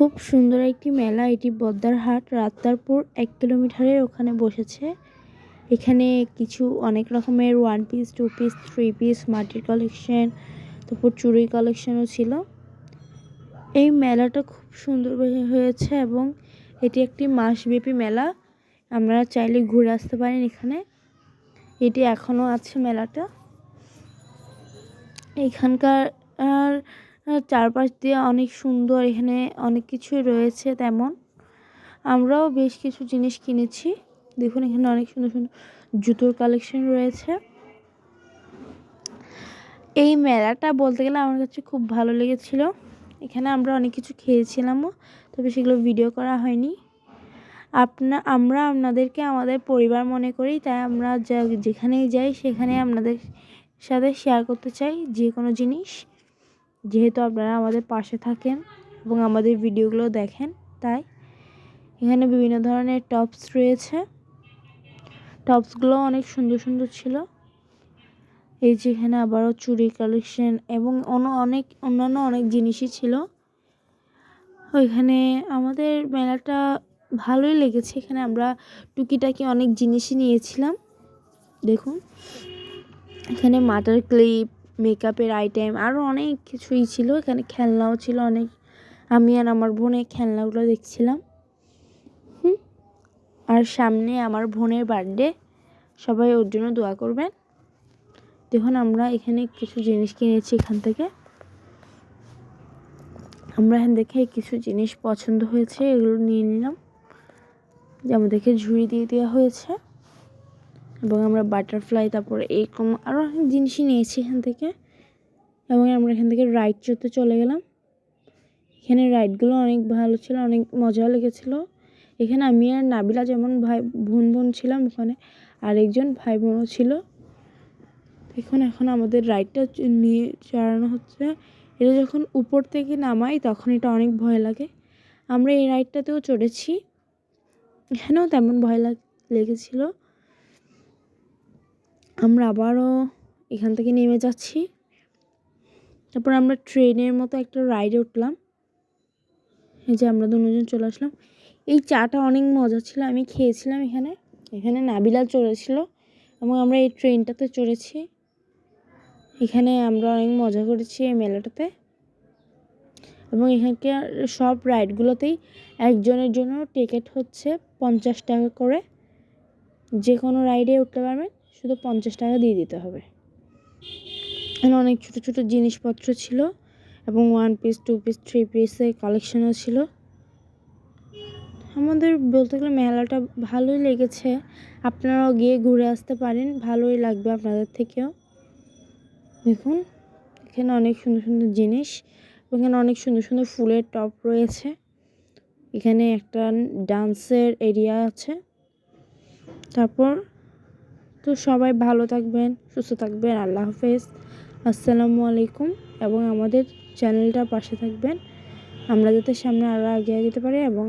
খুব সুন্দর একটি মেলা। এটি বদ্দারহাট রাতারপুর 1 কিলোমিটারের ওখানে বসেছে। এখানে কিছু অনেক রকমের 1 পিস 2 পিস 3 পিস মাটির কালেকশন, তারপর চুড়ি কালেকশনও ছিল। এই মেলাটা খুব সুন্দর হয়েছে এবং এটি একটি মাসব্যাপী মেলা। আপনারা চাইলে ঘুরে আসতে পারেন এখানে। এটি এখনও আছে মেলাটা। এখানকার চারপাশ দিয়ে অনেক সুন্দর, এখানে অনেক কিছুই রয়েছে তেমন। আমরাও বেশ কিছু জিনিস কিনেছি। দেখুন এখানে অনেক সুন্দর সুন্দর জুতোর কালেকশন রয়েছে। এই মেলাটা বলতে গেলে আমার কাছে খুব ভালো লেগেছিল। এখানে আমরা অনেক কিছু খেয়েছিলামও, তবে সেগুলো ভিডিও করা হয়নি। আমরা আপনাদেরকে আমাদের পরিবার মনে করি, তাই আমরা যেখানেই যাই সেখানে আপনাদের সাথে শেয়ার করতে চাই যে কোনো জিনিস, যেহেতু আপনারা আমাদের পাশে থাকেন এবং আমাদের ভিডিওগুলো দেখেন। তাই এখানে বিভিন্ন ধরনের টপস রয়েছে। টপসগুলো অনেক সুন্দর সুন্দর ছিল। এই যে এখানে আবারও চুড়ি কালেকশন এবং অন্যান্য অনেক জিনিসই ছিল। ওইখানে আমাদের মেলাটা ভালোই লেগেছে। এখানে আমরা টুকিটাকি অনেক জিনিসই নিয়েছিলাম। দেখুন এখানে মাথার ক্লিপ, মেকআপের আইটেম, আরও অনেক কিছুই ছিল। এখানে খেলনাও ছিল অনেক। আমি আর আমার বোনের খেলনাগুলো দেখছিলাম। আর সামনে আমার বোনের বার্থডে, সবাই ওর জন্য দোয়া করবেন। দেখুন আমরা এখানে কিছু জিনিস কিনেছি এখান থেকে। আমরা এখান থেকে কিছু জিনিস পছন্দ হয়েছে, এগুলো নিয়ে নিলাম। যেমন দেখে ঝুড়ি দিয়ে দেওয়া হয়েছে এবং আমরা বাটারফ্লাই, তারপরে এরকম আরও অনেক জিনিসই নিয়েছি এখান থেকে। এবং আমরা এখান থেকে রাইড চড়তে চলে গেলাম। এখানে রাইডগুলো অনেক ভালো ছিল, অনেক মজা লেগেছিলো। এখানে আমি আর নাবিলা যেমন বোন ছিলাম, ওখানে আরেকজন ভাই বোনও ছিল। এখন আমাদের রাইডটা নিয়ে চালানো হচ্ছে। এটা যখন উপর থেকে নামাই তখন এটা অনেক ভয় লাগে। আমরা এই রাইডটাতেও চড়েছি, এখানেও তেমন ভয় লেগেছিল। আমরা আবারও এখান থেকে নেমে যাচ্ছি। তারপর আমরা ট্রেনের মতো একটা রাইডে উঠলাম। এই যে আমরা দুজন চলে আসলাম। এই চাটা অনেক মজা ছিল, আমি খেয়েছিলাম এখানে নাবিলা চড়েছিল এবং আমরা এই ট্রেনটাতে চড়েছি। এখানে আমরা অনেক মজা করেছি এই মেলাটাতে। এবং এখানকার সব রাইডগুলোতেই একজনের জন্য টিকিট হচ্ছে 50 টাকা করে। যে কোনো রাইডে উঠতে পারবেন, শুধু 50 টাকা দিয়ে দিতে হবে। এখানে অনেক ছোটো ছোটো জিনিসপত্র ছিল এবং 1 পিস 2 পিস 3 পিসের কালেকশনও ছিল। আমাদের বলতে গেলে মেলাটা ভালোই লেগেছে। আপনারাও গিয়ে ঘুরে আসতে পারেন, ভালোই লাগবে আপনাদের থেকেও। দেখুন এখানে অনেক সুন্দর সুন্দর জিনিস, এখানে অনেক সুন্দর সুন্দর ফুলের টব রয়েছে। এখানে একটা ডান্সের এরিয়া আছে। তারপর তো সবাই ভালো থাকবেন, সুস্থ থাকবেন। আল্লাহ হাফেজ, আসসালামু আলাইকুম। এবং আমাদের চ্যানেলটার পাশে থাকবেন, আমরা যাতে সামনে আরও এগিয়ে যেতে পারি এবং